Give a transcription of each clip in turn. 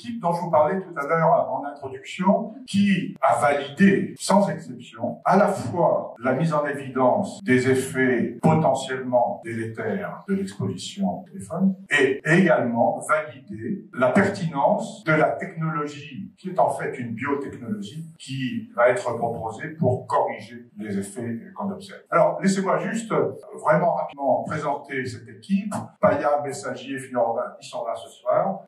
l'équipe dont je vous parlais tout à l'heure en introduction, qui a validé, sans exception, à la fois la mise en évidence des effets potentiellement délétères de l'exposition au téléphone et également validé la pertinence de la technologie, qui est en fait une biotechnologie qui va être proposée pour corriger les effets qu'on observe. Alors, laissez-moi juste vraiment rapidement présenter cette équipe. Paya, Messager, Fiorba, ils sont là ce soir.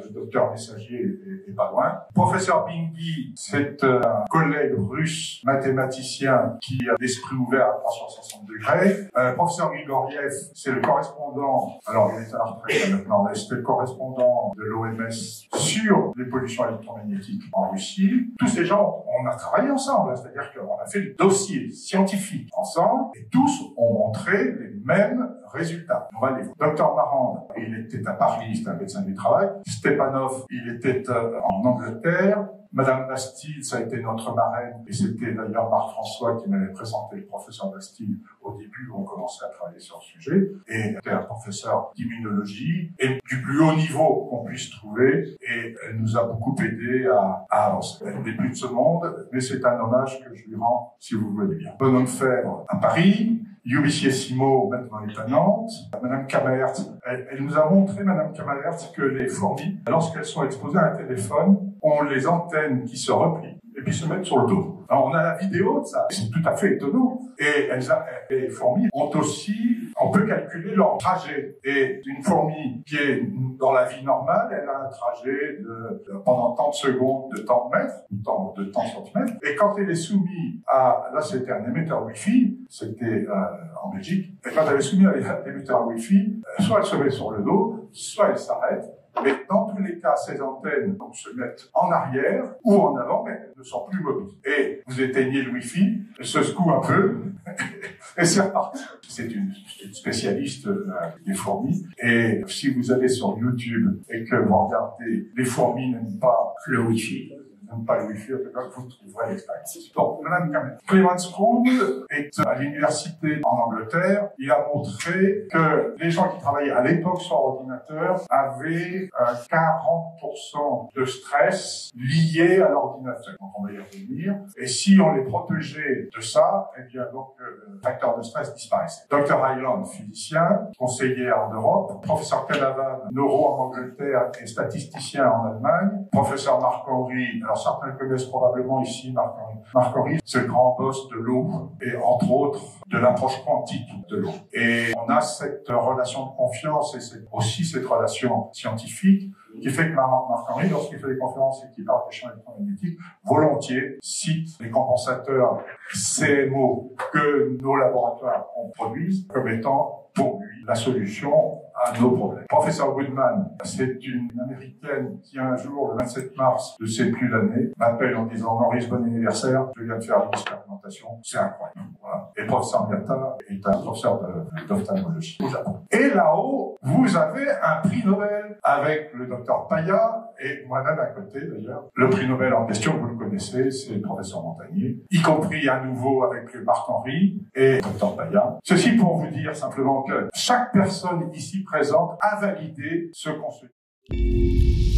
Le docteur Messager est pas loin. Professeur Binghi, c'est un collègue russe mathématicien qui a l'esprit ouvert à 360 degrés. Professeur Grigoriev, c'est le correspondant, alors il est à la retraite maintenant, mais c'était le correspondant de l'OMS sur les pollutions électromagnétiques en Russie. Tous ces gens, on a travaillé ensemble, c'est-à-dire qu'on a fait le dossier scientifique ensemble et tous ont montré les mêmes résultats. On va les voir. Docteur Marand, il était à Paris, c'était un médecin du travail. Stepanov, il était en Angleterre. Madame Bastille, ça a été notre marraine, et c'était d'ailleurs Marc-François qui m'avait présenté le professeur Bastille au début où on commençait à travailler sur le sujet, et c'était un professeur d'immunologie, et du plus haut niveau qu'on puisse trouver, et elle nous a beaucoup aidé à avancer. Elle n'est plus de ce monde, mais c'est un hommage que je lui rends, si vous voulez bien. Bonhomme Fèvre à Paris, Yubissier-Simo, maintenant est à Nantes. Madame Kammerert, elle nous a montré, Madame Kammerert, que les fourmis, lorsqu'elles sont exposées à un téléphone, ont les antennes qui se replient et puis se mettent sur le dos. Alors on a la vidéo de ça, c'est tout à fait étonnant. Et les fourmis ont aussi, on peut calculer leur trajet. Et une fourmi qui est dans la vie normale, elle a un trajet pendant tant de secondes, de temps de mètre, de temps centimètre. Et quand elle est soumise à, là c'était un émetteur Wi-Fi, c'était en Belgique, et quand elle est soumise à l'émetteur Wi-Fi, soit elle se met sur le dos, soit elle s'arrête. Mais dans tous les cas, ces antennes se mettent en arrière ou en avant, mais elles ne sont plus mobiles. Et vous éteignez le Wi-Fi, elle se secoue un peu, et c'est reparti. C'est une spécialiste des fourmis. Et si vous allez sur YouTube et que vous regardez, les fourmis n'aiment pas le Wi-Fi, pas le Wi-Fi, vous trouverez l'expérience. Bon, Madame Kammerert. Clemens Krug est à l'université en Angleterre. Il a montré que les gens qui travaillaient à l'époque sur ordinateur avaient 40% de stress lié à l'ordinateur. Donc on va y revenir. Et si on les protégeait de ça, eh bien donc le facteur de stress disparaissait. Dr Hyland, physicien, conseiller en Europe. Professeur Canavan, neuro en Angleterre et statisticien en Allemagne. Professeur Marc-Henri, alors certains connaissent probablement ici Marc-Henri, c'est le grand boss de l'eau et entre autres de l'approche quantique de l'eau. Et on a cette relation de confiance et aussi cette relation scientifique qui fait que Marc-Henri, lorsqu'il fait des conférences et qu'il parle des champs électromagnétiques, volontiers cite les compensateurs CMO que nos laboratoires produisent comme étant pour lui la solution à nos problèmes. Professeur Goodman, c'est une Américaine qui un jour, le 27 mars de ces plus l'année, m'appelle en disant Maurice, bon anniversaire, je viens de faire une expérimentation, c'est incroyable. Voilà. Et professeur Miata est un professeur d'ophtalmologie au Japon. Et là-haut, vous avez un prix Nobel avec le docteur Paya et moi-même à côté d'ailleurs. Le prix Nobel en question, vous le connaissez, c'est le professeur Montagnier, y compris à nouveau avec Marc-Henri et le docteur Paya. Ceci pour vous dire simplement que chaque personne ici présente a validé ce qu'on se dit.